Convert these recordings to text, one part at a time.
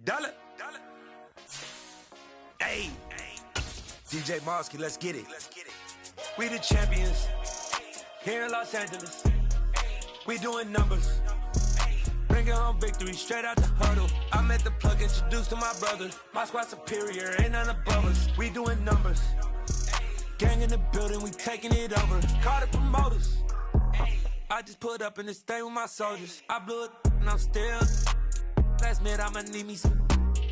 Dollar. Hey. DJ Mosky, let's get it. We the champions. Here in Los Angeles. We doing numbers. Bringing home victory straight out the huddle. I met the plug, introduced to my brother. My squad superior, ain't none above us. We doing numbers. Gang in the building, we taking it over. Call the promoters. I just put up in this thing with my soldiers. I blew it and I'm still. Last minute I'ma need me some.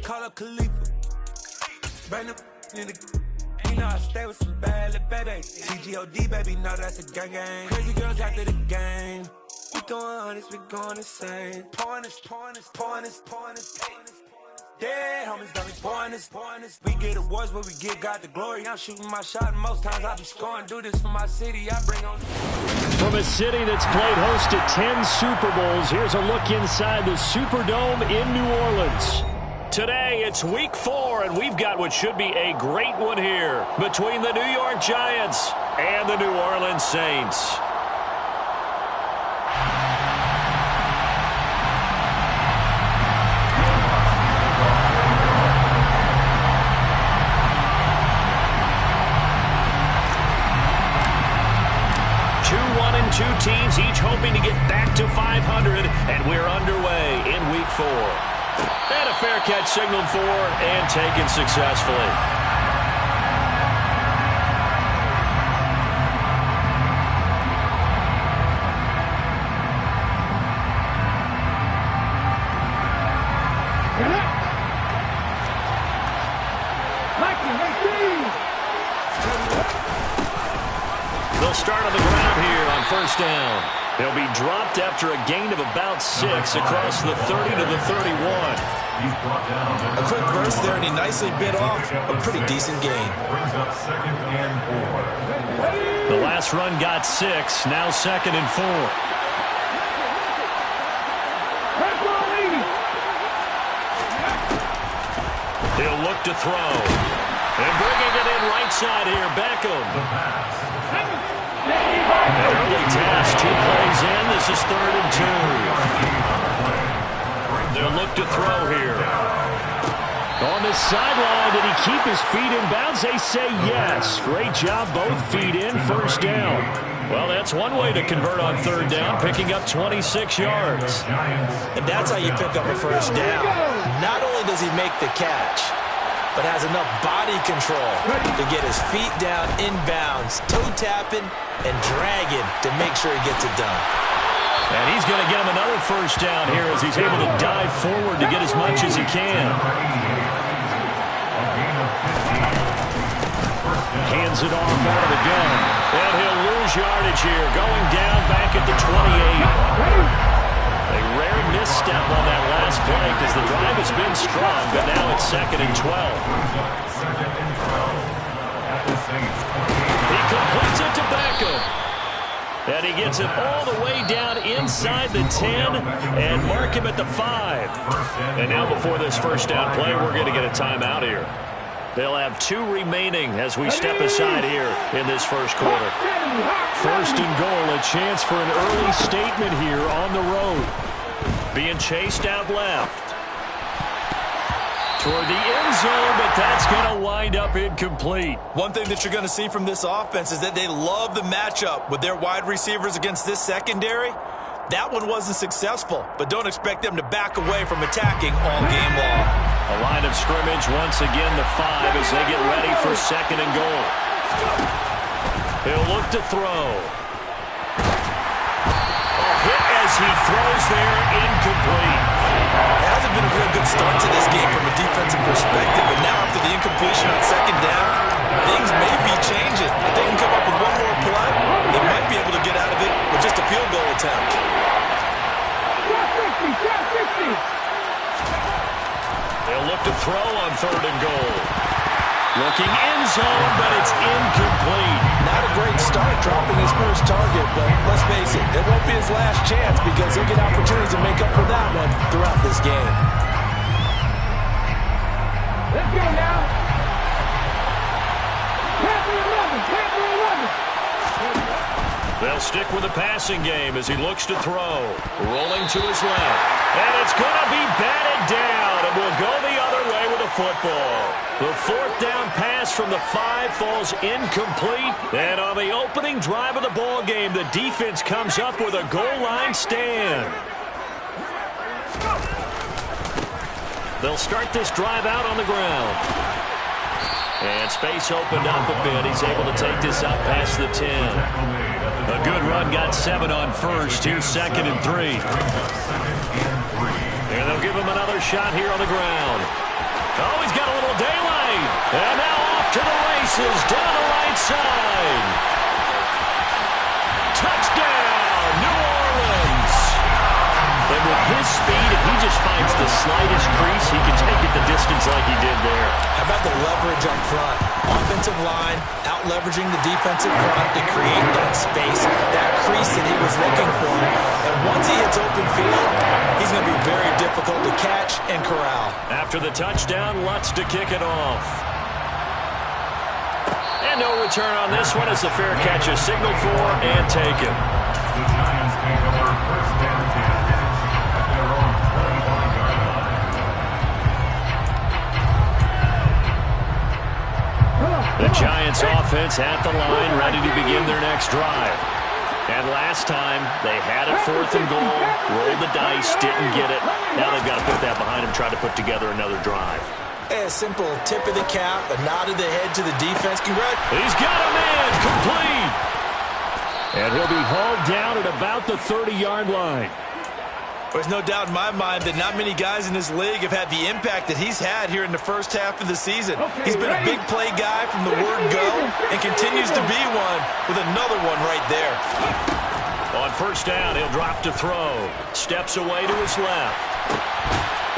Call up Khalifa. Bring them in the. You know I stay with some bad little babies. TGOD baby, know that's a gang gang. Crazy girls after the game. We throwing hundreds, we going insane. Pouring this. Dead homies got me pouring this. We get awards, but we give God the glory. I'm shooting my shot, and most times I be scoring. Do this for my city, I bring on. From a city that's played host to 10 Super Bowls, here's a look inside the Superdome in New Orleans. Today, it's Week 4, and we've got what should be a great one here between the New York Giants and the New Orleans Saints. Two teams each hoping to get back to 500, and we're underway in Week 4. And a fair catch signaled for and taken successfully. They'll start on the ground here on first down. They'll be dropped after a gain of about 6 across the 30 to the 31. A quick burst there, and he nicely bit off a pretty decent gain. The last run got 6, now 2nd and 4. He'll look to throw. And bringing it in right side here, Beckham. An early task, 2 plays in. This is 3rd and 2. They'll look to throw here. On the sideline, did he keep his feet in bounds? They say yes. Great job, both feet in, first down. Well, that's one way to convert on 3rd down, picking up 26 yards. And that's how you pick up a first down. Not only does he make the catch, but has enough body control to get his feet down inbounds, toe tapping and dragging to make sure he gets it done. And he's going to get him another first down here as he's able to dive forward to get as much as he can. Hands it off out of the gun. And he'll lose yardage here, going down back at the 28. A rare misstep on that last play because the drive has been strong, but now it's 2nd and 12. He completes it to Beckham. And he gets it all the way down inside the 10 and mark him at the 5. And now before this first down play, we're going to get a timeout here. They'll have 2 remaining as we step aside here in this first quarter. 1st and goal, a chance for an early statement here on the road. Being chased out left. Toward the end zone, but that's going to wind up incomplete. One thing that you're going to see from this offense is that they love the matchup with their wide receivers against this secondary. That one wasn't successful, but don't expect them to back away from attacking all game long. A line of scrimmage once again the 5 as they get ready for 2nd and goal. He'll look to throw. A hit as he throws there, incomplete. It hasn't been a real good start to this game from a defensive perspective, but now after the incompletion on 2nd down, things may be changing. If they can come up with one more play, they might be able to get out of it with just a field goal attempt. They'll look to throw on 3rd and goal. Looking end zone, but it's incomplete. Not a great start dropping his first target, but let's face it, it won't be his last chance because he'll get opportunities to make up for that one throughout this game. Let's go now. They'll stick with the passing game as he looks to throw. Rolling to his left. And it's going to be batted down. And we'll football. The fourth down pass from the 5 falls incomplete. And on the opening drive of the ball game, the defense comes up with a goal line stand. They'll start this drive out on the ground. And space opened up a bit. He's able to take this up past the 10. A good run, got 7 on first. Here's 2nd and 3. And they'll give him another shot here on the ground. Oh, he's got a little daylight. And now off to the races down the right side. Touchdown, New Orleans. And with his speed, if he just finds the slightest crease, he can take it the distance like he did there. How about the leverage up front? Offensive line out-leveraging the defensive front to create that space, that crease that he was looking for. And once he hits open field, he's going to be very difficult to catch and corral. After the touchdown, Lutz to kick it off. And no return on this one as the fair catch is signaled for and taken. The Giants offense at the line, ready to begin their next drive. And last time, they had it 4th and goal, rolled the dice, didn't get it. Now they've got to put that behind them, try to put together another drive. A simple tip of the cap, a nod of the head to the defense. Congrats. He's got a man, complete. And he'll be hauled down at about the 30-yard line. There's no doubt in my mind that not many guys in this league have had the impact that he's had here in the first half of the season. He's been a big play guy from the word go and continues to be one with another one right there. On first down, he'll drop to throw. Steps away to his left.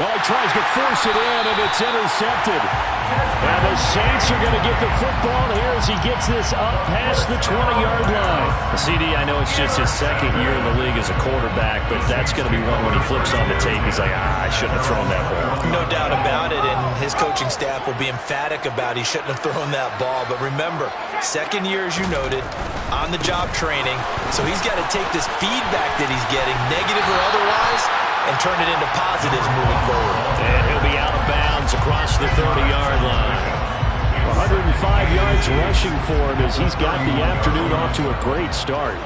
Well, he tries to force it in, and it's intercepted. And the Saints are going to get the football here as he gets this up past the 20-yard line. CD, I know it's just his 2nd year in the league as a quarterback, but that's going to be one when he flips on the tape. He's like, I shouldn't have thrown that ball. No doubt about it, and his coaching staff will be emphatic about he shouldn't have thrown that ball. But remember, 2nd year, as you noted, on-the-job training, so he's got to take this feedback that he's getting, negative or otherwise, and turn it into positives moving forward. And he'll be out of bounds across the 30-yard line. 105 yards rushing for him as he's got the afternoon off to a great start.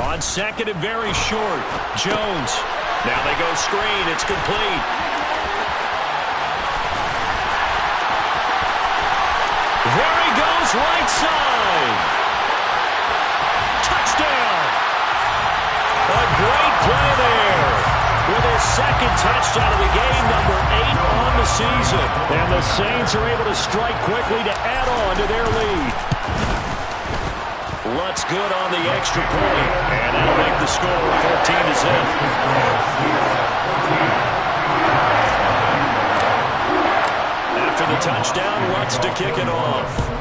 On 2nd and very short, Jones. Now they go screen. It's complete. There he goes, right side. Touchdown. A great play there. With his 2nd touchdown of the game, number 8 on the season. And the Saints are able to strike quickly to add on to their lead. Lutz good on the extra point. And that'll make the score 14-0. After the touchdown, Lutz to kick it off.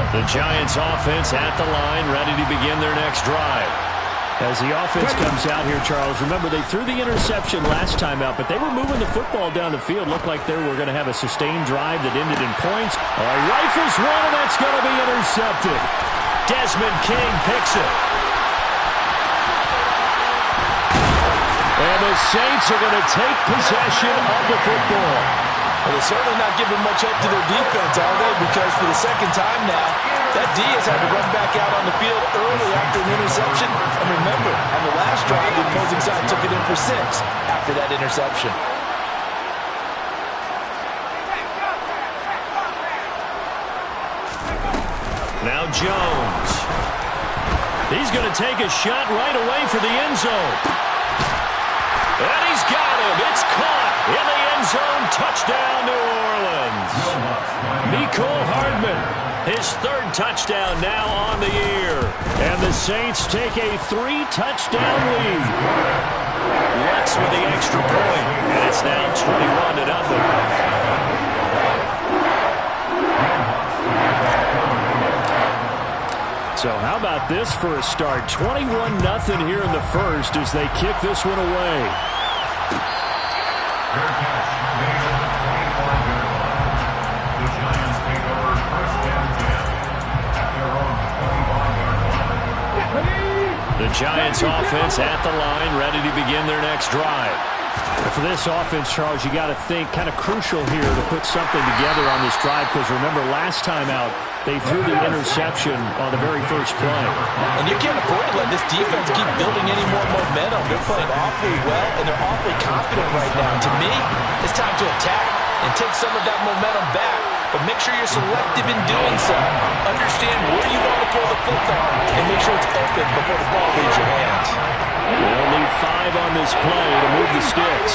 The Giants offense at the line, ready to begin their next drive. As the offense comes out here, Charles, remember they threw the interception last time out, but they were moving the football down the field. Looked like they were going to have a sustained drive that ended in points. Rifles one, and that's going to be intercepted. Desmond King picks it. And the Saints are going to take possession of the football. Well, they're certainly not giving much help to their defense, are they? Because for the 2nd time now, that D has had to run back out on the field early after an interception. And remember, on the last drive, the opposing side took it in for 6 after that interception. Now Jones. He's going to take a shot right away for the end zone. And he's got him. It's caught in the end zone. Touchdown, New Orleans. Mecole Hardman, his 3rd touchdown now on the year. And the Saints take a 3-touchdown lead. Lutz with the extra point, and it's now 21-0. So how about this for a start? 21-0 here in the first as they kick this one away. The Giants offense at the line, ready to begin their next drive. For this offense, Charles, you got to think kind of crucial here to put something together on this drive, because remember last time out they threw the interception on the very first play. And you can't afford to let this defense keep building any more momentum. They're playing awfully well, and they're awfully confident right now. To me, it's time to attack and take some of that momentum back, but make sure you're selective in doing so. Understand where you want to throw the football and make sure it's open before the ball leaves your hands. They'll need 5 on this play to move the sticks.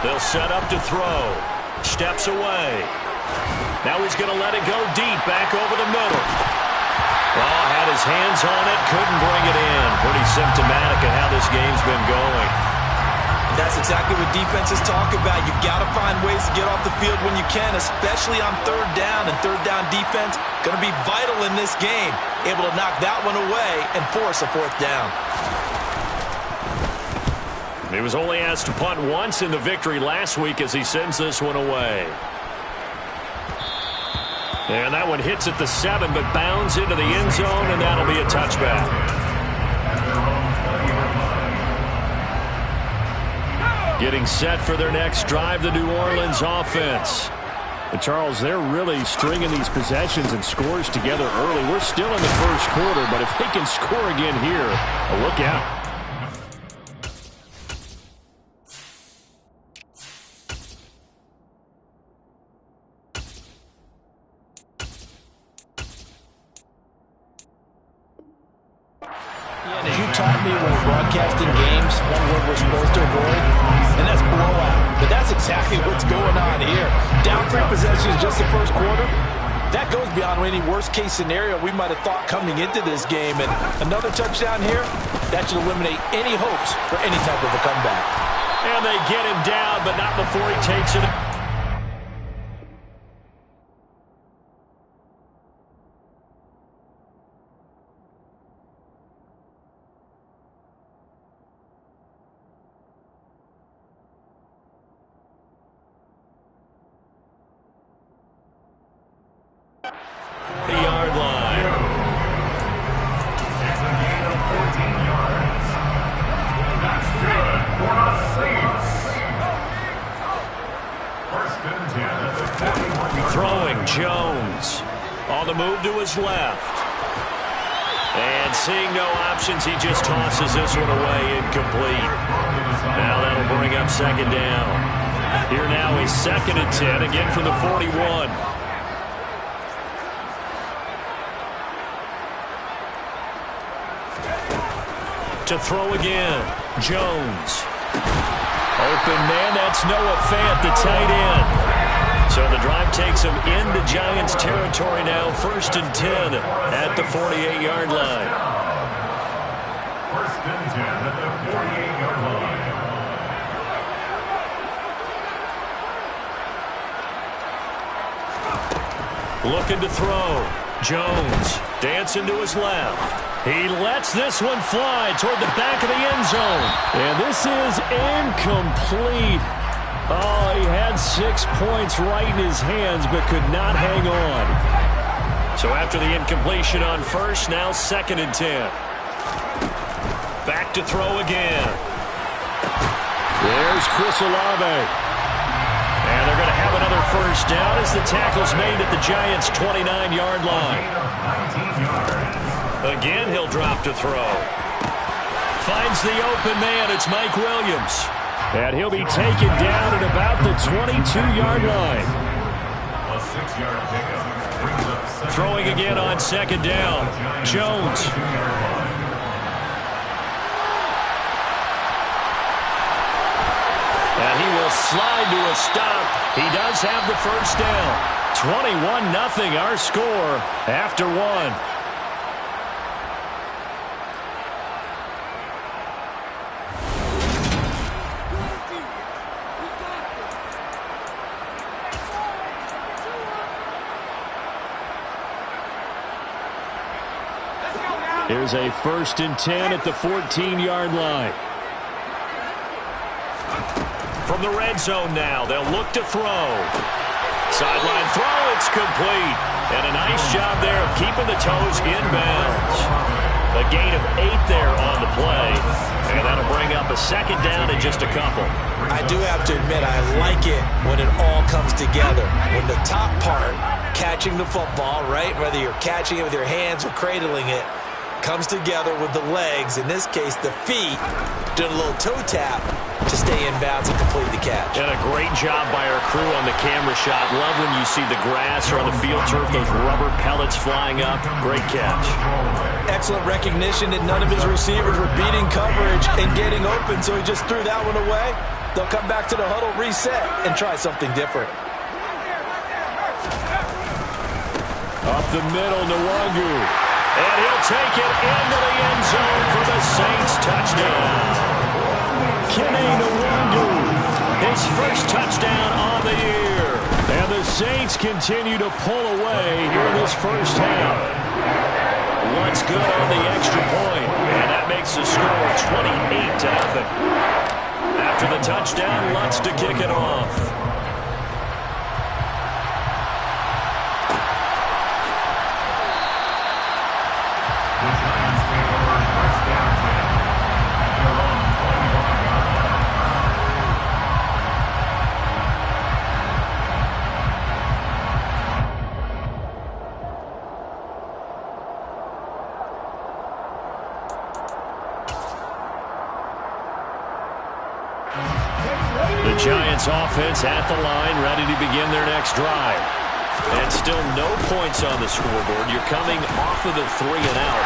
They'll set up to throw. Steps away. Now he's going to let it go deep, back over the middle. Oh, had his hands on it, couldn't bring it in. Pretty symptomatic of how this game's been going. That's exactly what defenses talk about. You've got to find ways to get off the field when you can, especially on third down. And third down defense going to be vital in this game. Able to knock that one away and force a fourth down. He was only asked to punt once in the victory last week as he sends this one away. And that one hits at the 7, but bounds into the end zone, and that'll be a touchback. Getting set for their next drive, the New Orleans offense. And Charles, they're really stringing these possessions and scores together early. We're still in the first quarter, but if they can score again here, look out. As you taught me when we're broadcasting games, one word we're supposed to avoid, and that's blowout. But that's exactly what's going on here. Down 3 possessions just the first quarter. That goes beyond any worst-case scenario we might have thought coming into this game. And another touchdown here, that should eliminate any hopes for any type of a comeback. And they get him down, but not before he takes it. Jones on the move to his left. And seeing no options, he just tosses this one away, incomplete. Now that'll bring up second down. Here now is 2nd and 10, again from the 41. To throw again, Jones. Open man, that's Noah Fant, the tight end. So the drive takes him into Giants territory now, 1st and 10 at the 48-yard line. 1st and 10 at the 48-yard line. Looking to throw. Jones dancing to his left. He lets this one fly toward the back of the end zone. And this is incomplete. Oh, he had 6 points right in his hands, but could not hang on. So after the incompletion on first, now 2nd and 10. Back to throw again. There's Chris Olave. And they're going to have another first down as the tackle's made at the Giants' 29-yard line. Again, he'll drop to throw. Finds the open man. It's Mike Williams. And he'll be taken down at about the 22-yard line. A 6-yard pickup. Throwing again on 2nd down. Jones. And he will slide to a stop. He does have the first down. 21-0 our score after 1. Here's a 1st and 10 at the 14-yard line. From the red zone now, they'll look to throw. Sideline throw, it's complete. And a nice job there of keeping the toes in bounds. A gain of 8 there on the play. And that'll bring up a 2nd down and just a couple. I do have to admit, I like it when it all comes together. When the top part, catching the football, right, whether you're catching it with your hands or cradling it, comes together with the legs, in this case the feet, doing a little toe tap to stay in bounds and complete the catch. And a great job by our crew on the camera shot. Love when you see the grass or on the field turf, those rubber pellets flying up. Great catch. Excellent recognition that none of his receivers were beating coverage and getting open, so he just threw that one away. They'll come back to the huddle, reset, and try something different. Up the middle, Nwangu. And he'll take it into the end zone for the Saints touchdown. Kenny Nwangu, his first touchdown on the year. And the Saints continue to pull away here in this first half. Lutz good on the extra point, and that makes the score 28-0. After the touchdown, Lutz to kick it off. The Giants offense at the line, ready to begin their next drive. And still no points on the scoreboard. You're coming off of the 3 and out.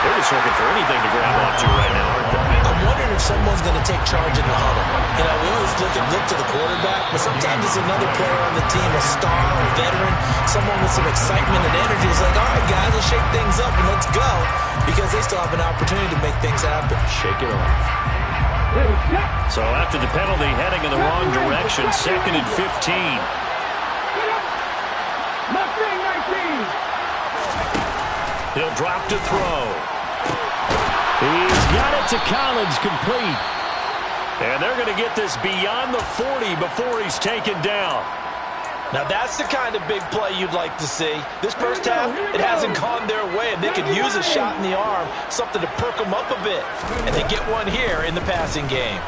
They're just looking for anything to grab onto right now, aren't they? I'm wondering if someone's going to take charge in the huddle. You know, we always look to the quarterback, but sometimes it's another player on the team, a star, a veteran, someone with some excitement and energy. It's like, all right, guys, let's shake things up and let's go, because they still have an opportunity to make things happen. Shake it off. So after the penalty, heading in the wrong direction, 2nd and 15. He'll drop to throw. He's got it to Collins, complete. And they're going to get this beyond the 40 before he's taken down. Now that's the kind of big play you'd like to see. This first half, it hasn't gone their way, and they could use a shot in the arm, something to perk them up a bit. And they get one here in the passing game.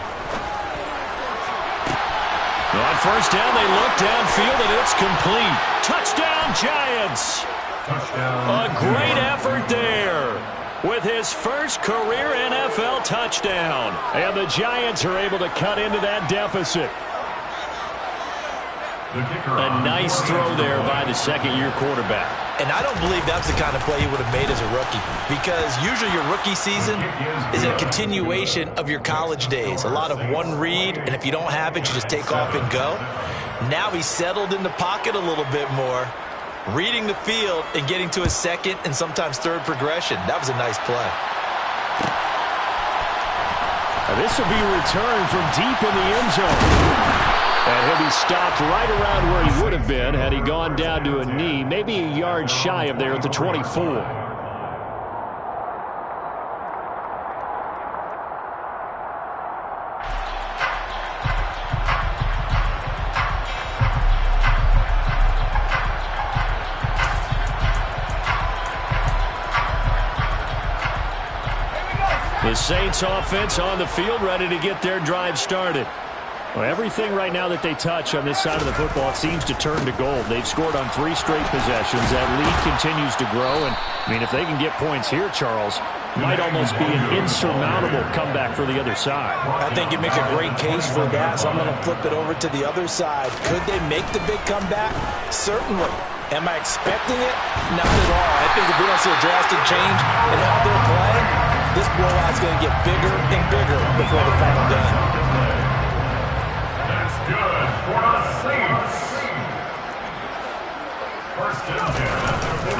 On first down, they look downfield, and it's complete. Touchdown, Giants! Touchdown. A great effort there with his first career NFL touchdown. And the Giants are able to cut into that deficit. A nice throw there by the 2nd-year quarterback. And I don't believe that's the kind of play he would have made as a rookie, because usually your rookie season is a continuation of your college days. A lot of one read, and if you don't have it, you just take off and go. Now he's settled in the pocket a little bit more, reading the field and getting to his 2nd and sometimes 3rd progression. That was a nice play. This will be a return from deep in the end zone. And he'll be stopped right around where he would have been had he gone down to a knee, maybe a yard shy of there at the 24. The Saints offense on the field, ready to get their drive started. Well, everything right now that they touch on this side of the football seems to turn to gold. They've scored on 3 straight possessions. That lead continues to grow. And, I mean, if they can get points here, Charles, might almost be an insurmountable comeback for the other side. I think you make a great case for that, so I'm going to flip it over to the other side. Could they make the big comeback? Certainly. Am I expecting it? Not at all. I think if we don't see a drastic change in how they're playing, this blowout's going to get bigger and bigger before the final done. That's good for the Saints. First down here.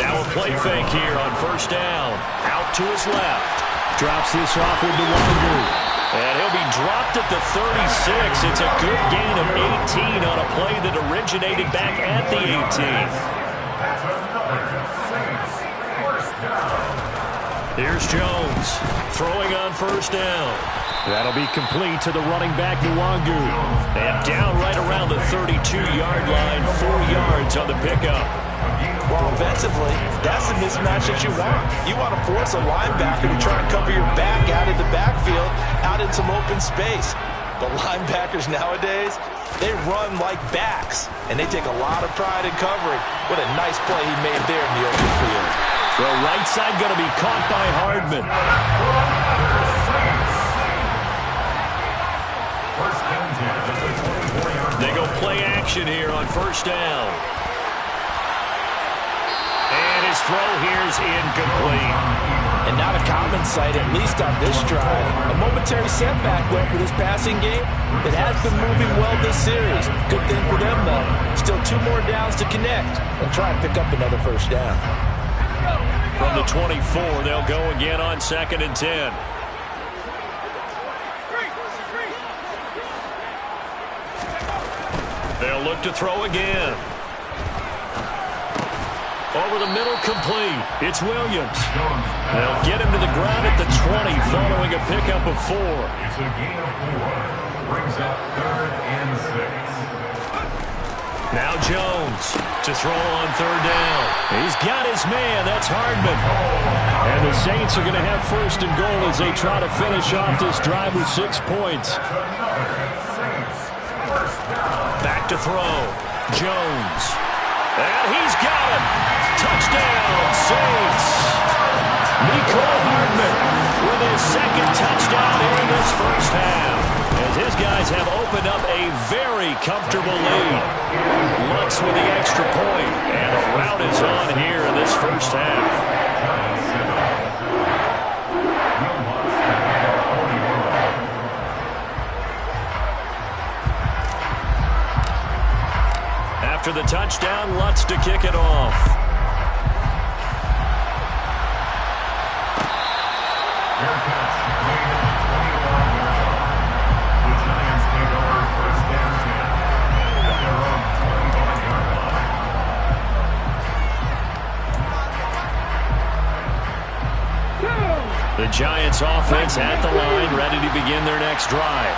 Now a play fake here on first down. Out to his left. Drops this off with Nwangu. And he'll be dropped at the 36. It's a good gain of 18 on a play that originated back at the 18. That's another Saints first down. 2nd and 10 Here's Jones throwing on first down. That'll be complete to the running back, Nwangu. And down right around the 32-yard line, 4 yards on the pickup. Well, offensively, that's the mismatch that you want. You want to force a linebacker to try and cover your back out of the backfield, out in some open space. But linebackers nowadays, they run like backs, and they take a lot of pride in covering. What a nice play he made there in the open field. The right side going to be caught by Hardman. They go play action here on first down. And his throw here is incomplete. And not a common sight, at least on this drive. A momentary setback, though, for this passing game. It has been moving well this series. Good thing for them, though. Still 2 more downs to connect and try and pick up another first down. From the 24, they'll go again on 2nd and 10. They'll look to throw again. Over the middle, complete. It's Williams. They'll get him to the ground at the 20 following a pickup of 4. It's a gain of 4. Brings up 3rd and 6. Now Jones to throw on 3rd down. He's got his man. That's Hardman. And the Saints are going to have 1st and goal as they try to finish off this drive with 6 points. Back to throw. Jones. And he's got him. Touchdown, Saints. Mecole Hardman with his 2nd touchdown here in this first half. As his guys have opened up a very comfortable lead. Lutz with the extra point. And a rout is on here in this first half. After the touchdown, Lutz to kick it off. The Giants take over 1st and 10 at their own 21-yard line. The Giants offense at the line, ready to begin their next drive.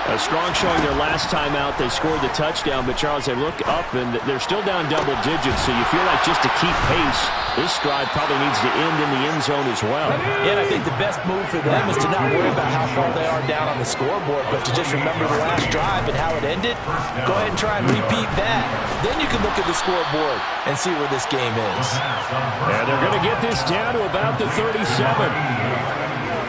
A strong showing their last time out. They scored the touchdown, but Charles, they look up and they're still down double digits, so you feel like just to keep pace, this drive probably needs to end in the end zone as well. Yeah, and I think the best move for them is to not worry about how far they are down on the scoreboard, but to just remember the last drive and how it ended. Go ahead and try and repeat that. Then you can look at the scoreboard and see where this game is. And they're going to get this down to about the 37.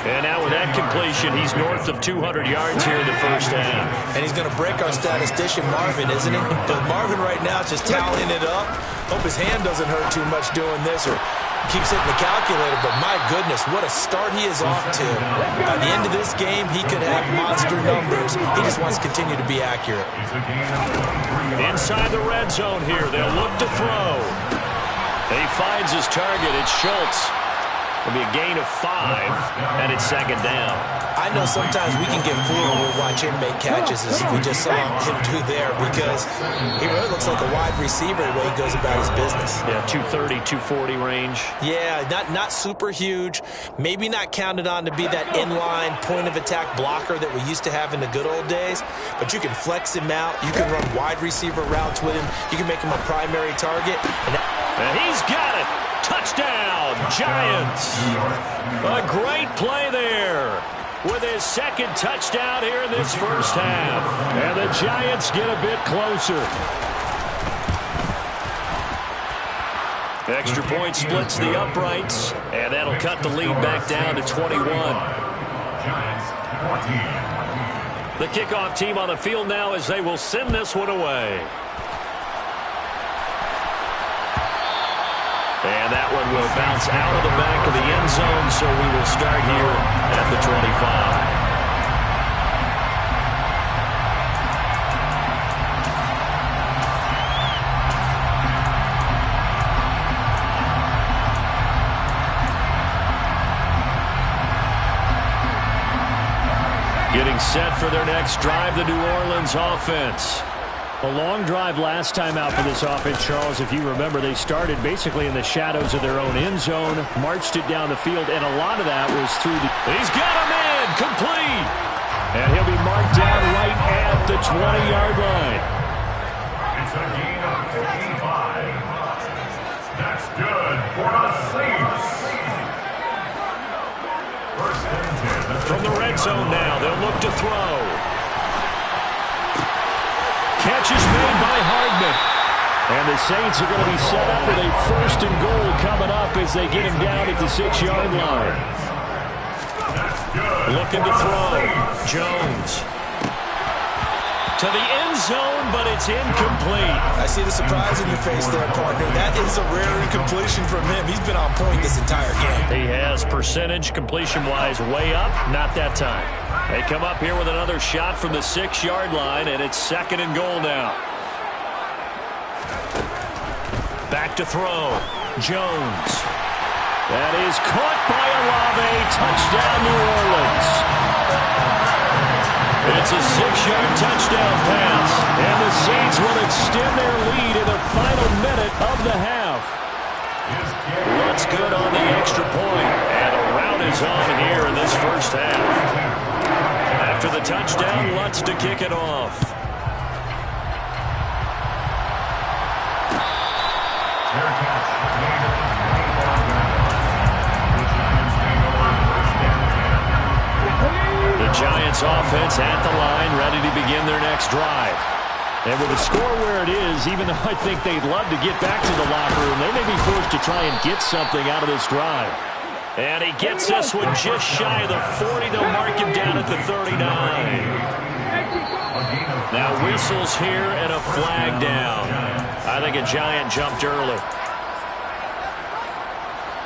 And now with that completion, he's north of 200 yards here in the first half. And he's going to break our statistician Marvin, isn't he? But Marvin right now is just tallying it up. Hope his hand doesn't hurt too much doing this or keeps hitting the calculator. But my goodness, what a start he is off to. By the end of this game, he could have monster numbers. He just wants to continue to be accurate. Inside the red zone here, they'll look to throw. He finds his target. It's Schultz. It'll be a gain of 5, and it's 2nd down. I know sometimes we can get fooled when we watch him make catches as we just saw him do there because he really looks like a wide receiver the way he goes about his business. Yeah, 230, 240 range. Yeah, not super huge. Maybe not counted on to be that inline point-of-attack blocker that we used to have in the good old days, but you can flex him out. You can run wide receiver routes with him. You can make him a primary target. And he's got it. Touchdown, Giants. A great play there with his 2nd touchdown here in this first half. And the Giants get a bit closer. Extra point splits the uprights, and that'll cut the lead back down to 21. Giants 14. The kickoff team on the field now as they will send this one away. And that one will bounce out of the back of the end zone, so we will start here at the 25. Getting set for their next drive, the New Orleans offense. A long drive last time out for this offense, Charles. If you remember, they started basically in the shadows of their own end zone, marched it down the field, and a lot of that was through the... He's got him in, complete. And he'll be marked down right at the 20-yard line. It's a gain of 55. That's good for the Saints. First and 10. From the red zone now, they'll look to throw. Catch is made by Hardman. And the Saints are going to be set up with a first and goal coming up as they get him down at the 6-yard line. Looking to throw. Jones. To the end zone, but it's incomplete. I see the surprise in your face there, partner. That is a rare incompletion from him. He's been on point this entire game. He has percentage completion-wise way up. Not that time. They come up here with another shot from the 6-yard line, and it's second and goal now. Back to throw. Jones. That is caught by Olave. Touchdown, New Orleans. It's a 6-yard touchdown pass. And the Saints will extend their lead in the final minute of the half. What's good on the extra point? And a rout is on here in this first half. After the touchdown, Lutz to kick it off. The Giants offense at the line, ready to begin their next drive. And with the score where it is, even though I think they'd love to get back to the locker room, they may be forced to try and get something out of this drive. And he gets this one just shy of the 40. They'll mark him down at the 39. Now whistles here and a flag down. I think a Giant jumped early.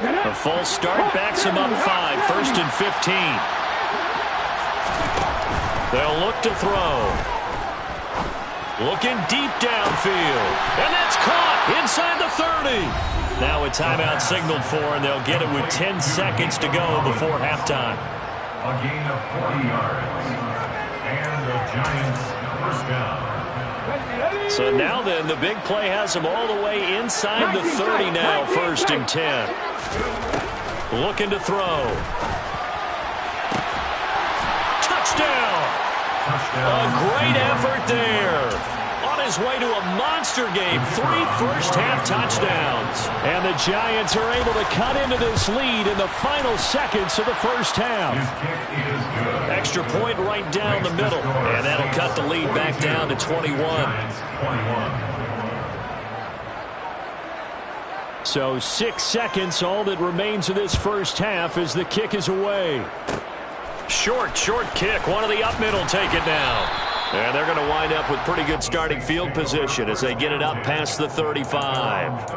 A false start backs him up 5. First and 15. They'll look to throw. Looking deep downfield. And that's caught inside the 30. Now a timeout signaled for, and they'll get it with 10 seconds to go before halftime. A gain of 40 yards. And the Giants first down. So now then, the big play has them all the way inside the 30 now, first and 10. Looking to throw. Touchdown! A great effort there. On his way to a monster game, 3 first-half touchdowns. And the Giants are able to cut into this lead in the final seconds of the first half. Extra point right down the middle, and that'll cut the lead back down to 21. So 6 seconds, all that remains of this first half as the kick is away. Short kick. One of the up middle take it now. And they're going to wind up with pretty good starting field position as they get it up past the 35.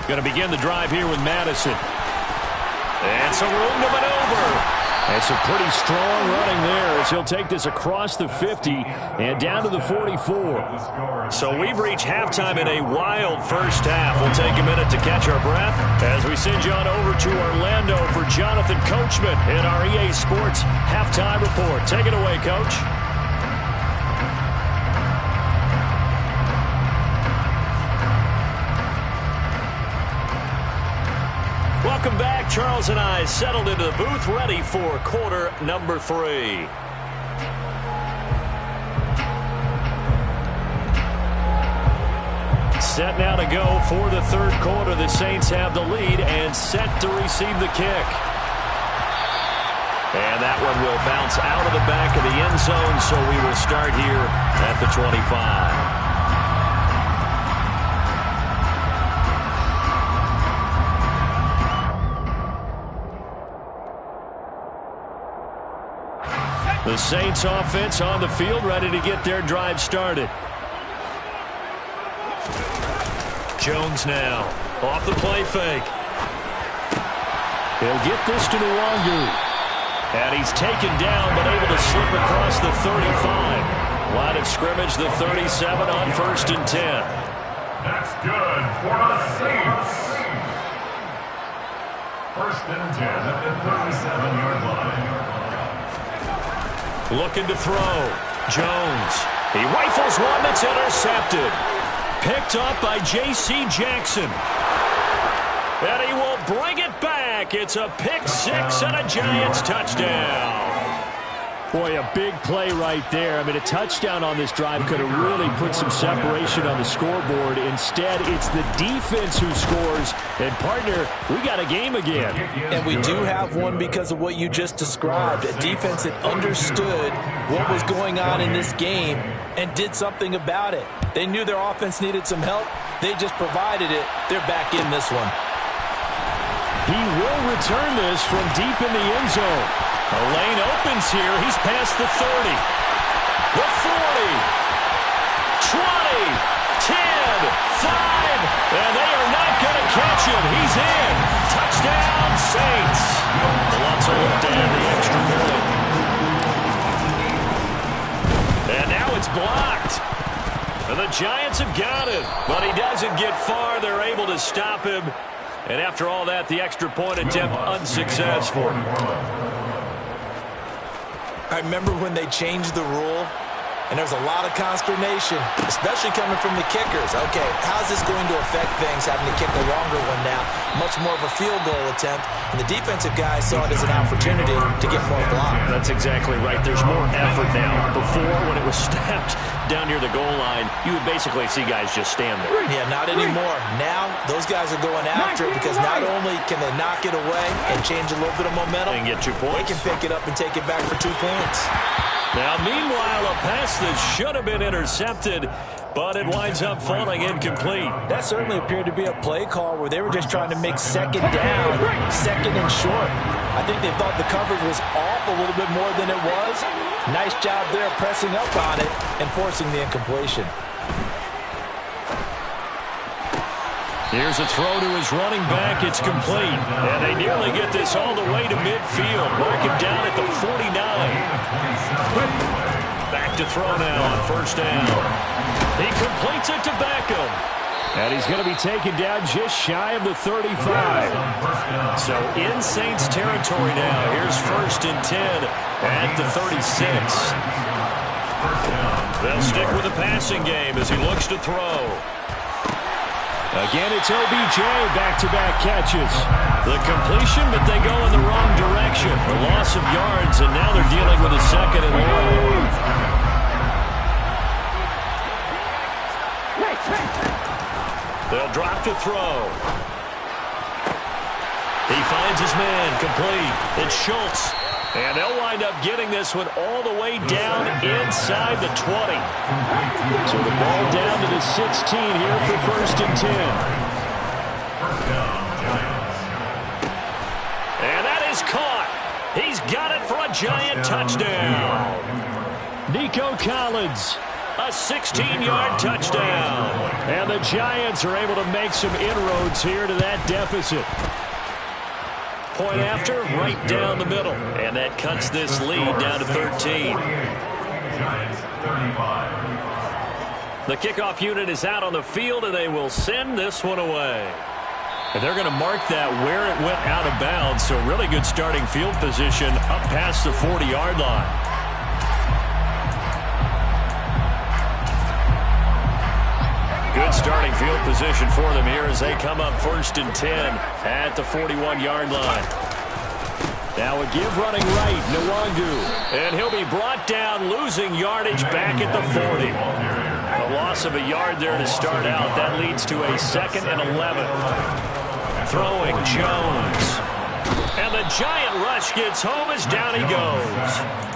Going to begin the drive here with Madison. And some room to maneuver. And some pretty strong running there as he'll take this across the 50 and down to the 44. So we've reached halftime in a wild first half. We'll take a minute to catch our breath as we send you on over to Orlando for Jonathan Coachman in our EA Sports Halftime Report. Take it away, Coach. Welcome back. Charles and I settled into the booth, ready for quarter number 3. Set now to go for the third quarter. The Saints have the lead and set to receive the kick. And that one will bounce out of the back of the end zone, so we will start here at the 25. The Saints offense on the field, ready to get their drive started. Jones now, off the play fake. He'll get this to Nwangu. And he's taken down, but able to slip across the 35. Line of scrimmage, the 37 on first and 10. That's good for the Saints. First and 10 at the 37-yard line. Looking to throw. Jones. He rifles one that's intercepted. Picked up by J.C. Jackson. And he will bring it back. It's a pick six and a Giants touchdown. Boy, a big play right there. I mean, a touchdown on this drive could have really put some separation on the scoreboard. Instead, it's the defense who scores. And, partner, we got a game again. And we do have one because of what you just described. A defense that understood what was going on in this game and did something about it. They knew their offense needed some help. They just provided it. They're back in this one. He will return this from deep in the end zone. A lane opens here. He's past the 30. The 40. 20. 10. 5. And they are not going to catch him. He's in. Touchdown, Saints. Lots of look to add the extra point. And now it's blocked. And the Giants have got it. But he doesn't get far. They're able to stop him. And after all that, the extra point attempt unsuccessful. I remember when they changed the rule, and there was a lot of consternation, especially coming from the kickers. Okay, how's this going to affect things, having to kick a longer one now? Much more of a field goal attempt, and the defensive guys saw it as an opportunity to get more block. That's exactly right. There's more effort now. Before, when it was snapped down near the goal line, you would basically see guys just stand there. Yeah, not anymore. Now, those guys are going after it because not only can they knock it away and change a little bit of momentum, and get 2 points. They can pick it up and take it back for 2 points. Now, meanwhile, a pass that should have been intercepted, but it winds up falling incomplete. That certainly appeared to be a play call where they were just trying to make second down, second and short. I think they thought the coverage was off a little bit more than it was. Nice job there pressing up on it and forcing the incompletion. Here's a throw to his running back. It's complete. And they nearly get this all the way to midfield. Mark him down at the 49. Back to throw now on first down. He completes it to Beckham. And he's going to be taken down just shy of the 35. So in Saints territory now. Here's first and 10 at the 36. They'll stick with the passing game as he looks to throw. Again, it's OBJ, back-to-back catches. The completion, but they go in the wrong direction. The loss of yards, and now they're dealing with a second and long. They'll drop to throw. He finds his man, complete. It's Schultz. And they'll wind up getting this one all the way down inside the 20. So the ball down to the 16 here for first and 10. And that is caught. He's got it for a Giant touchdown. Nico Collins. A 16-yard touchdown. And the Giants are able to make some inroads here to that deficit. Point after, right down the middle. And that cuts this lead down to 13. The kickoff unit is out on the field, and they will send this one away. And they're going to mark that where it went out of bounds. So really good starting field position up past the 40-yard line. Good starting field position for them here as they come up first and 10 at the 41-yard line. Now a give running right, Nwangu. And he'll be brought down, losing yardage back at the 40. A loss of a yard there to start out. That leads to a second and 11. Throwing Jones. And the Giant rush gets home as down he goes.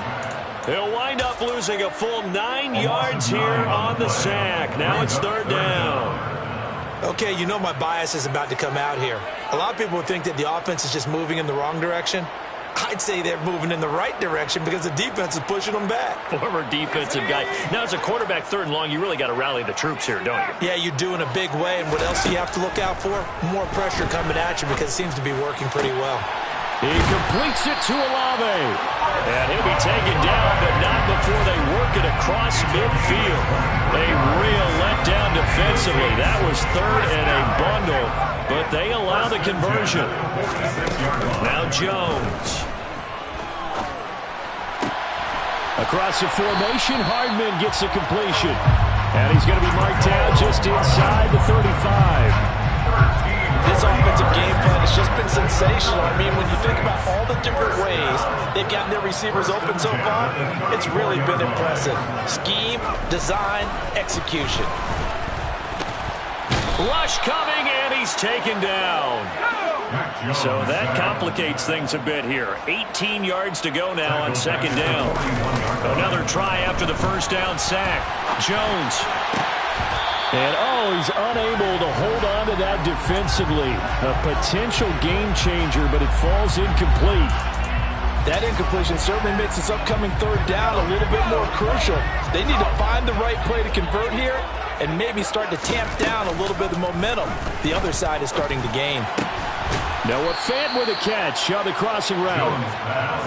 He'll wind up losing a full 9 yards here on the sack. Now it's third down. Okay, you know my bias is about to come out here. A lot of people would think that the offense is just moving in the wrong direction. I'd say they're moving in the right direction because the defense is pushing them back. Former defensive guy. Now, as a quarterback, third and long, you really got to rally the troops here, don't you? Yeah, you do in a big way. And what else do you have to look out for? More pressure coming at you because it seems to be working pretty well. He completes it to Olave. And he'll be taken down, but not before they work it across midfield. A real letdown defensively. That was third and a bundle, but they allow the conversion. Now Jones. Across the formation, Hardman gets a completion. And he's going to be marked down just inside the 35. This offensive game plan has just been sensational. I mean, when you think about all the different ways they've gotten their receivers open so far, it's really been impressive. Scheme, design, execution. Rush coming, and he's taken down. So that complicates things a bit here. 18 yards to go now on second down. Another try after the first down sack. Jones. And, he's unable to hold on to that defensively. A potential game changer, but it falls incomplete. That incompletion certainly makes this upcoming third down a little bit more crucial. They need to find the right play to convert here and maybe start to tamp down a little bit of the momentum the other side is starting to gain. Noah Fant with a catch on the crossing route.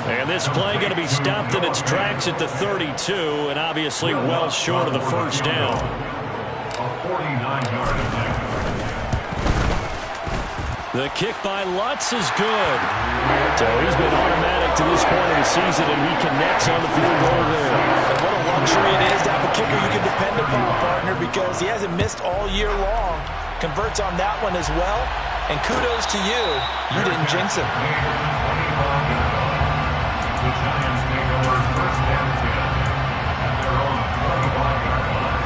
And this play going to be stopped in its tracks at the 32, and obviously well short of the first down. A 49-yard attempt. The kick by Lutz is good. So he's been automatic to this point of the season, and he connects on the field goal there. And what a luxury it is to have a kicker you can depend upon, partner, because he hasn't missed all year long. Converts on that one as well. And kudos to you. You didn't jinx him. The Giants take over first and 10 at their own 25-yard line.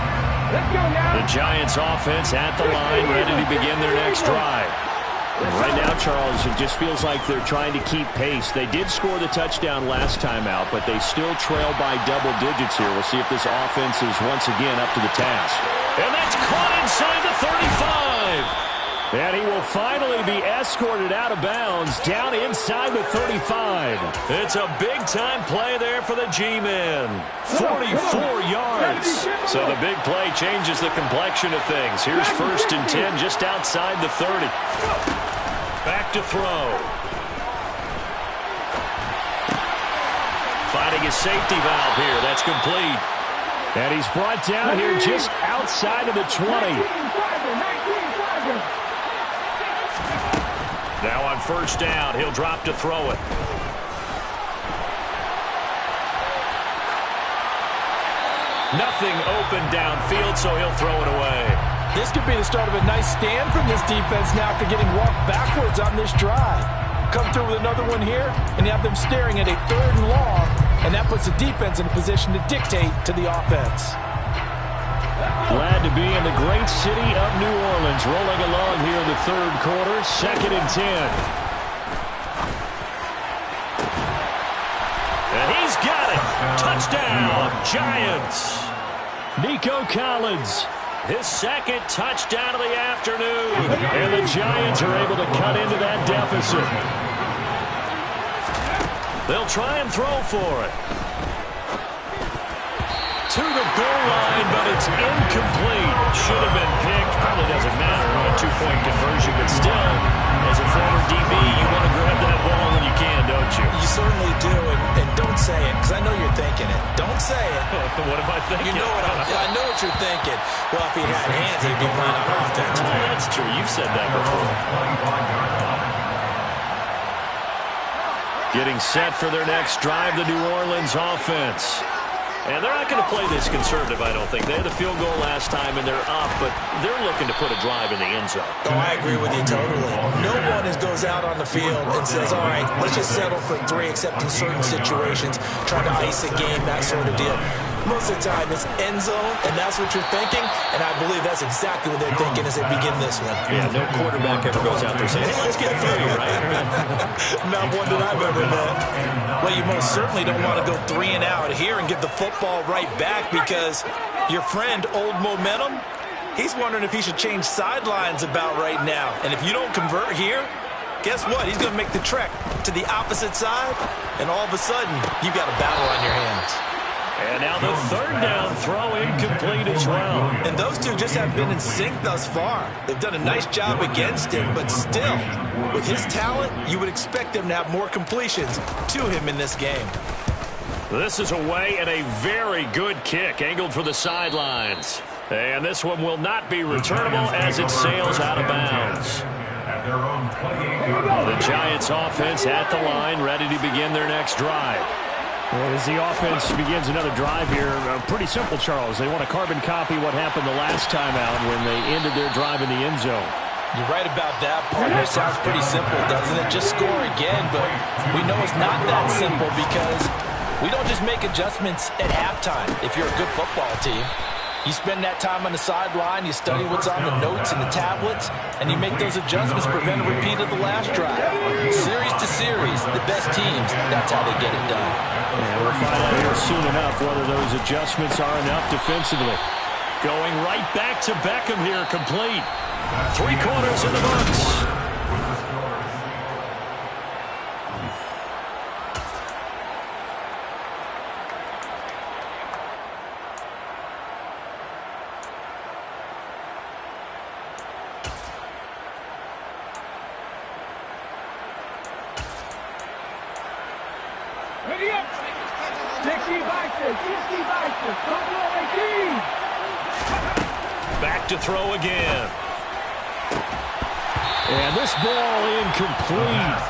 Let's go now. The Giants offense at the line, ready to begin their next drive. And right now, Charles, it just feels like they're trying to keep pace. They did score the touchdown last time out, but they still trail by double digits here. We'll see if this offense is once again up to the task. And that's caught inside the 35. And he will finally be escorted out of bounds down inside the 35. It's a big-time play there for the G-men. 44 yards. So the big play changes the complexion of things. Here's first and 10 just outside the 30. Back to throw. Finding a safety valve here. That's complete. And he's brought down here just outside of the 20. Now on first down, he'll drop to throw it. Nothing open downfield, so he'll throw it away. This could be the start of a nice stand from this defense now after getting walked backwards on this drive. Come through with another one here, and you have them staring at a third and long, and that puts the defense in a position to dictate to the offense. Glad to be in the great city of New Orleans, rolling along here in the third quarter, second and 10. And he's got it. Touchdown, Giants. Nico Collins, his second touchdown of the afternoon. And the Giants are able to cut into that deficit. They'll try and throw for it. To the goal line, but it's incomplete. Should have been picked. Probably doesn't matter on a two-point conversion, but still, as a former DB, you want to grab that ball when you can, don't you? You certainly do, and don't say it, because I know you're thinking it. Don't say it. What am I thinking? You know what I know what you're thinking. Well, if he had hands, he'd be playing on offense. Oh, that's true. You've said that before. Getting set for their next drive, the New Orleans offense. And they're not going to play this conservative, I don't think. They had the field goal last time, and they're up, but they're looking to put a drive in the end zone. Oh, I agree with you totally. No one goes out on the field and says, all right, let's just settle for 3, except in certain situations, trying to ice a game, that sort of deal. Most of the time, it's end zone, and that's what you're thinking, and I believe that's exactly what they're thinking as they begin this one. Yeah, no quarterback ever goes out there saying, hey, let's get 3, right? Not one that I've ever met. Well, you most certainly don't want to go 3 and out here and get the football right back, because your friend, Old Momentum, he's wondering if he should change sidelines about right now. And if you don't convert here, guess what? He's going to make the trek to the opposite side, and all of a sudden, you've got a battle on your hands. And now the third down throw incomplete as well. And those two just have been in sync thus far. They've done a nice job against him, but still, with his talent, you would expect them to have more completions to him in this game. This is away and a very good kick, angled for the sidelines. And this one will not be returnable as it sails out of bounds. The Giants offense at the line, ready to begin their next drive. As the offense begins another drive here, pretty simple, Charles. They want to carbon copy what happened the last time out when they ended their drive in the end zone. You're right about that, partner. It sounds pretty simple, doesn't it? Just score again, but we know it's not that simple because we don't just make adjustments at halftime if you're a good football team. You spend that time on the sideline, you study what's on the notes and the tablets, and you make those adjustments, prevent a repeat of the last drive. Series to series, the best teams, that's how they get it done. Yeah, we'll find out here soon enough whether those adjustments are enough defensively. Going right back to Beckham here, complete. 3 quarters in the books. Back to throw again. And this ball incomplete.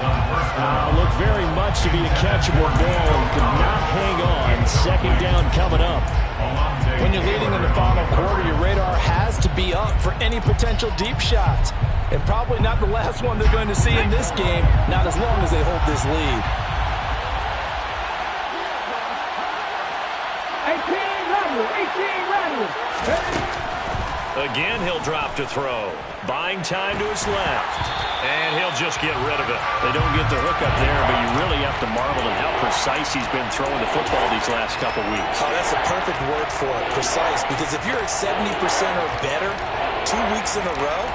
Looked very much to be a catchable ball and could not hang on. Second down coming up. When you're leading in the final quarter, your radar has to be up for any potential deep shots. And probably not the last one they're going to see in this game, not as long as they hold this lead. 18 Rattlers. Again, he'll drop to throw. Buying time to his left. And he'll just get rid of it. They don't get the hook up there, but you really have to marvel at how precise he's been throwing the football these last couple weeks. Oh, that's a perfect word for it, precise. Because if you're at 70% or better 2 weeks in a row,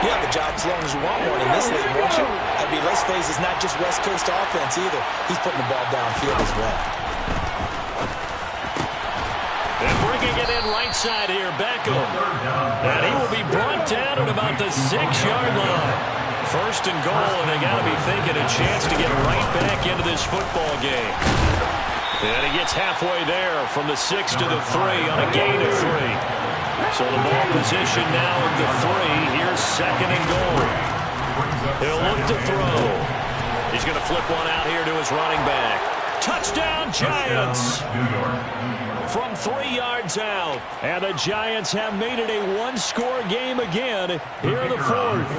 you have a job as long as you want one in this league, won't you? I mean, let's face it, it's not just West Coast offense either. He's putting the ball downfield as well. And bringing it in right side here, Beckham. And he will be brought down at about the 6-yard line. First and goal, and they got to be thinking a chance to get right back into this football game. And he gets halfway there from the 6 to the 3 on a gain of 3. So the ball position now at the 3. Here's second and goal. He'll look to throw. He's going to flip one out here to his running back. Touchdown, Giants! From 3 yards out. And the Giants have made it a one-score game again here in the fourth.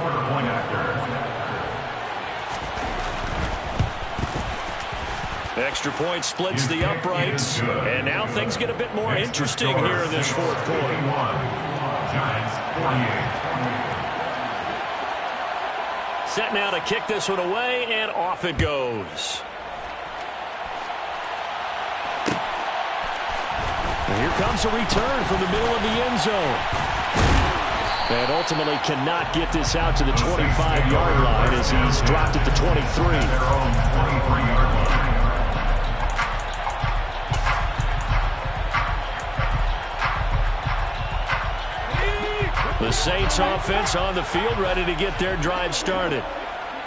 Extra point splits the uprights. And now things get a bit more interesting here in this fourth quarter. Giants 48. Set now to kick this one away, and off it goes. And here comes a return from the middle of the end zone. And ultimately cannot get this out to the 25-yard line as he's dropped at the 23. The Saints offense on the field, ready to get their drive started.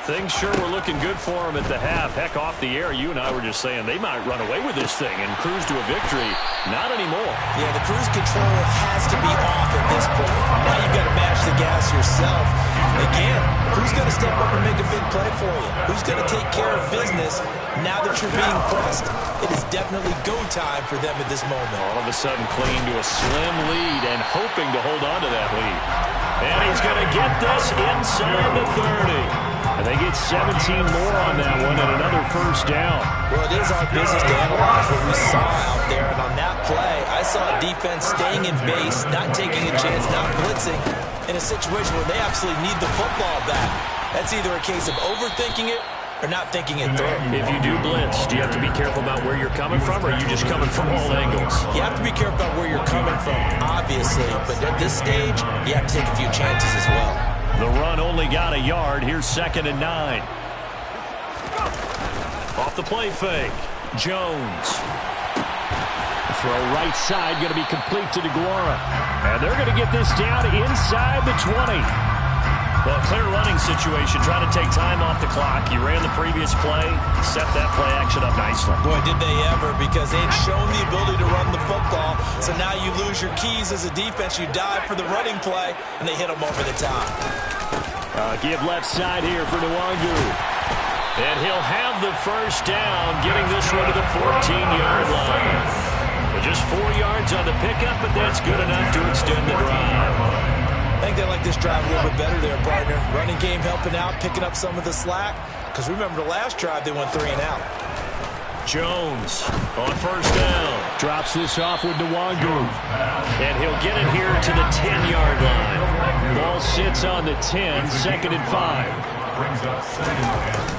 Things sure were looking good for them at the half. Heck, off the air, you and I were just saying they might run away with this thing and cruise to a victory. Not anymore. Yeah, the cruise control has to be off at this point. Now you've got to mash the gas yourself. Again, who's going to step up and make a big play for you? Who's going to take care of business now that you're being pressed? It is definitely go time for them at this moment. All of a sudden clinging to a slim lead and hoping to hold on to that lead. And he's going to get this inside the 30. And they get 17 more on that one and another first down. Well, it is our business to analyze what we saw out there. And on that play, I saw a defense staying in base, not taking a chance, not blitzing, in a situation where they absolutely need the football back. That's either a case of overthinking it or not thinking it through. If you do blitz, do you have to be careful about where you're coming from, or are you just coming from all angles? You have to be careful about where you're coming from, obviously. But at this stage, you have to take a few chances as well. The run only got a yard. Here's 2nd and 9. Off the play fake. Jones. Throw right side, going to be complete to DeGuara. And they're going to get this down inside the 20. Well, clear running situation. Trying to take time off the clock. You ran the previous play, set that play action up nicely. Boy, did they ever, because they'd shown the ability to run the football. So now you lose your keys as a defense. You dive for the running play, and they hit them over the top. Give left side here for Nwangu. And he'll have the first down, getting this one to the 14-yard line. Just 4 yards on the pickup, but that's good enough to extend the drive. I think they like this drive a little bit better there, partner. Running game helping out, picking up some of the slack. Because remember the last drive, they went 3 and out. Jones on first down. Drops this off with Nwangu. And he'll get it here to the 10-yard line. Ball sits on the 10, 2nd and 5. Brings up 2nd and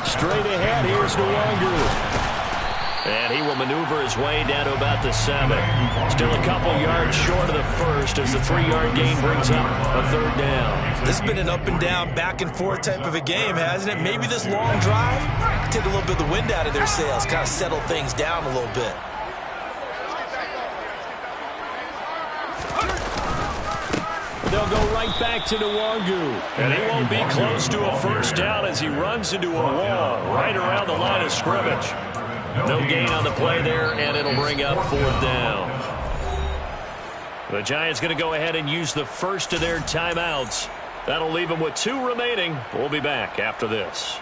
5. Straight ahead, here's Nwangu. And he will maneuver his way down to about the 7. Still a couple yards short of the first as the 3-yard gain brings up a 3rd down. This has been an up and down, back and forth type of a game, hasn't it? Maybe this long drive take a little bit of the wind out of their sails, kind of settle things down a little bit. They'll go right back to Nwangu. And he won't be close to a first down as he runs into a wall right around the line of scrimmage. No gain on the play there, and it'll bring up 4th down. The Giants going to go ahead and use the first of their timeouts. That'll leave them with 2 remaining. We'll be back after this.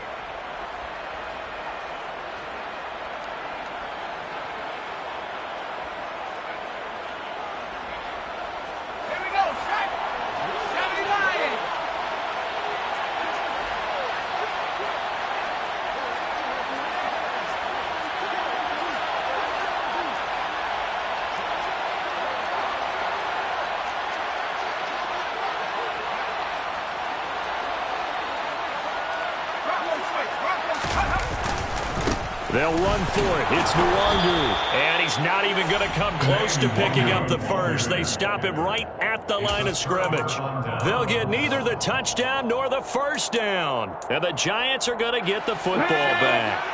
They'll run for it. It's Nwangu. And he's not even going to come close to picking up the first. They stop him right at the line of scrimmage. They'll get neither the touchdown nor the first down. And the Giants are going to get the football back.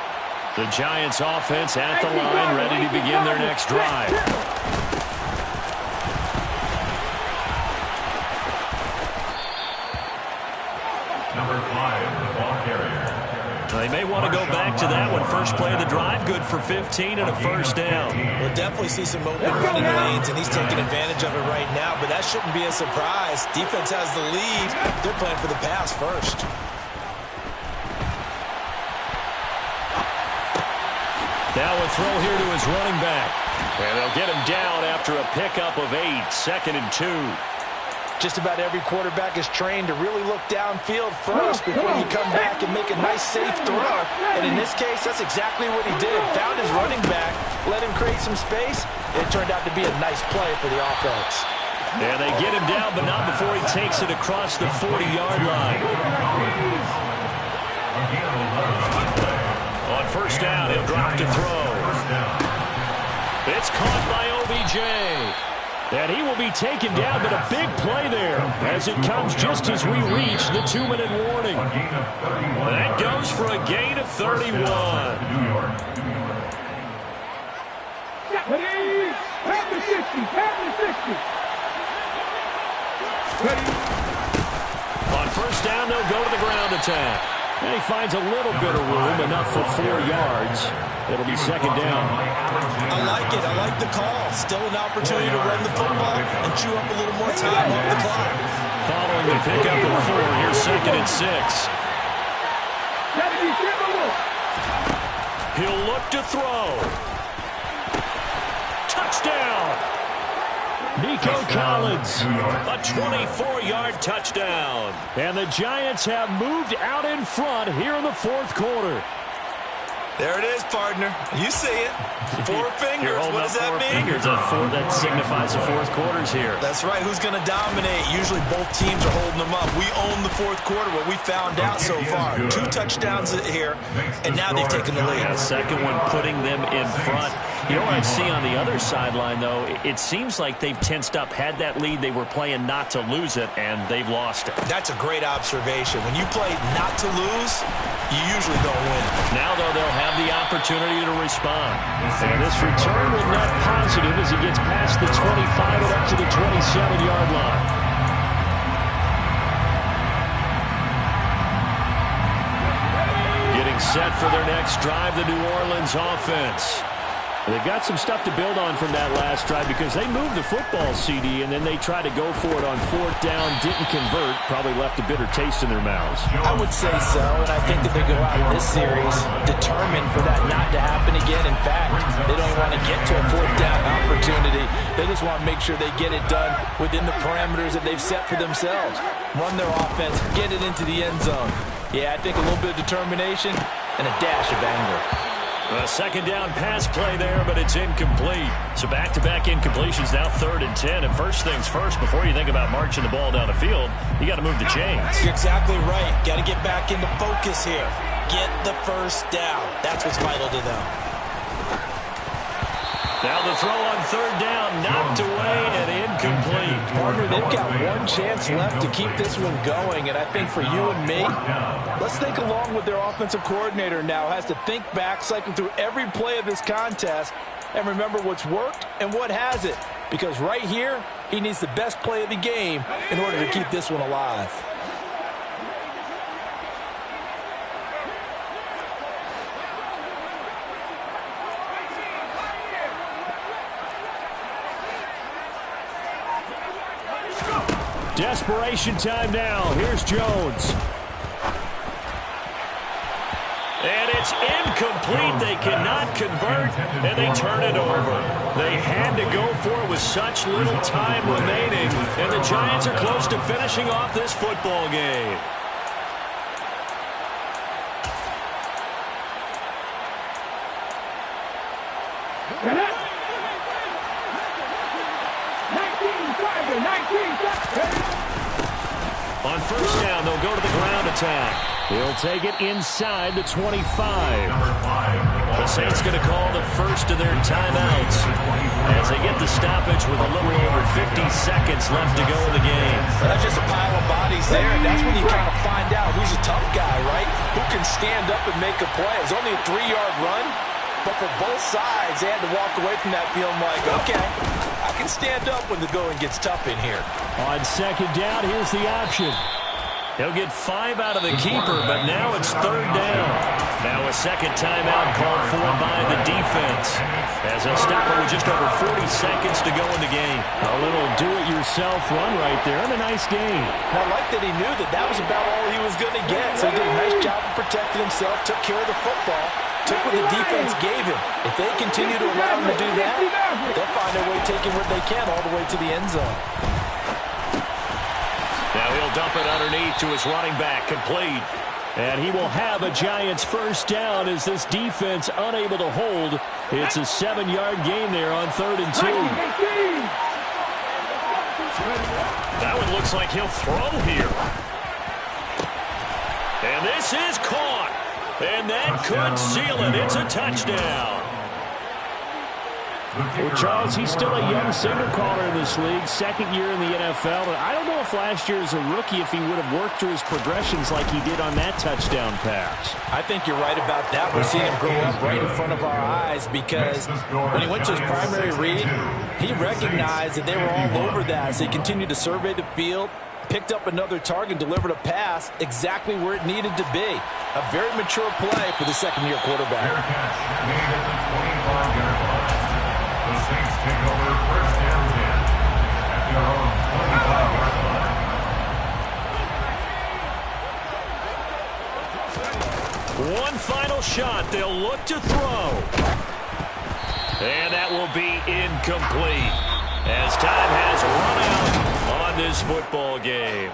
The Giants offense at the line, ready to begin their next drive. Number 5, the ball carrier. They may want to go back to that one. First play of the drive, good for 15 and a first down. We'll definitely see some open running lanes, and he's taking advantage of it right now, but that shouldn't be a surprise. Defense has the lead. They're playing for the pass first. Now a throw here to his running back. And they'll get him down after a pickup of 8, 2nd and 2. Just about every quarterback is trained to really look downfield first before you come back and make a nice, safe throw. And in this case, that's exactly what he did. Found his running back, let him create some space, and it turned out to be a nice play for the offense. And they get him down, but not before he takes it across the 40-yard line. On first down, he'll drop to throw. It's caught by OBJ. And he will be taken down, but a big play there as it comes just as we reach the 2-minute warning. That goes for a gain of 31. On first down, they'll go to the ground attack. And he finds a little bit of room, enough for 4 yards. It'll be 2nd down. I like it. I like the call. Still an opportunity to run the football and chew up a little more time off the clock. Following the pickup of 4, here's 2nd and 6. He'll look to throw. Touchdown! Nico Collins, a 24-yard touchdown. And the Giants have moved out in front here in the 4th quarter. There it is, partner. You see it. 4 fingers. What does that mean? Fingers. That signifies the 4th quarter's here. That's right. Who's going to dominate? Usually both teams are holding them up. We own the 4th quarter, what we found out so far. 2 touchdowns here, and now they've taken the lead. Yeah, second one putting them in front. You know what I see on the other sideline, though? It seems like they've tensed up, had that lead. They were playing not to lose it, and they've lost it. That's a great observation. When you play not to lose, you usually don't win. Now, though, they'll have the opportunity to respond. And this return will net positive as he gets past the 25 and up to the 27-yard line. Getting set for their next drive, the New Orleans offense. They've got some stuff to build on from that last drive because they moved the football, CD, and then they tried to go for it on 4th down, didn't convert, probably left a bitter taste in their mouths. I would say so, and I think that they go out in this series determined for that not to happen again. In fact, they don't even want to get to a 4th down opportunity. They just want to make sure they get it done within the parameters that they've set for themselves. Run their offense, get it into the end zone. Yeah, I think a little bit of determination and a dash of anger. A 2nd down pass play there, but it's incomplete. So back-to-back incompletions, now 3rd and 10. And first things first, before you think about marching the ball down the field, you got to move the chains. You're exactly right. Got to get back into focus here. Get the first down. That's what's vital to them. Now the throw on 3rd down, knocked away and incomplete. Partner, they've got one chance left to keep this one going, and I think for you and me, let's think along with their offensive coordinator now. Has to think back, cycle through every play of this contest, and remember what's worked and what hasn't. Because right here, he needs the best play of the game in order to keep this one alive. Desperation time now. Here's Jones. And it's incomplete. They cannot convert, and they turn it over. They had to go for it with such little time remaining, and the Giants are close to finishing off this football game. On 1st down, they'll go to the ground attack. He'll take it inside the 25. The Saints going to call the first of their timeouts as they get the stoppage with a little over 50 seconds left to go in the game. That's just a pile of bodies there, and that's when you kind of find out who's a tough guy, right? Who can stand up and make a play. It's only a 3-yard run, but for both sides, they had to walk away from that feeling like, okay, I can stand up when the going gets tough in here. On 2nd down, here's the option. He'll get 5 out of the keeper, but now it's 3rd down. Now a 2nd timeout called for by the defense as a stopper with just over 40 seconds to go in the game. A little do-it-yourself run right there and a nice gain. And I like that he knew that that was about all he was going to get, so he did a nice job of protecting himself, took care of the football, took what the defense gave him. If they continue to allow him to do that, they'll find their way taking what they can all the way to the end zone. Now he'll dump it underneath to his running back, complete. And he will have a Giants 1st down as this defense unable to hold. It's a 7-yard gain there on 3rd and 2. That one looks like he'll throw here. And this is caught. And that could seal it. It's a touchdown. Well, Charles, he's still a young signal caller in this league, 2nd year in the NFL. And I don't know if last year as a rookie if he would have worked through his progressions like he did on that touchdown pass. I think you're right about that. We're seeing him grow up right in front of our eyes because when he went to his primary read, he recognized that they were all over that. So he continued to survey the field, picked up another target, delivered a pass exactly where it needed to be. A very mature play for the 2nd-year quarterback. Fair catch made at the 25-yard line. The Saints take over 1st and 10 at their own 25-yard line. One final shot. They'll look to throw. And that will be incomplete as time has run out on this football game.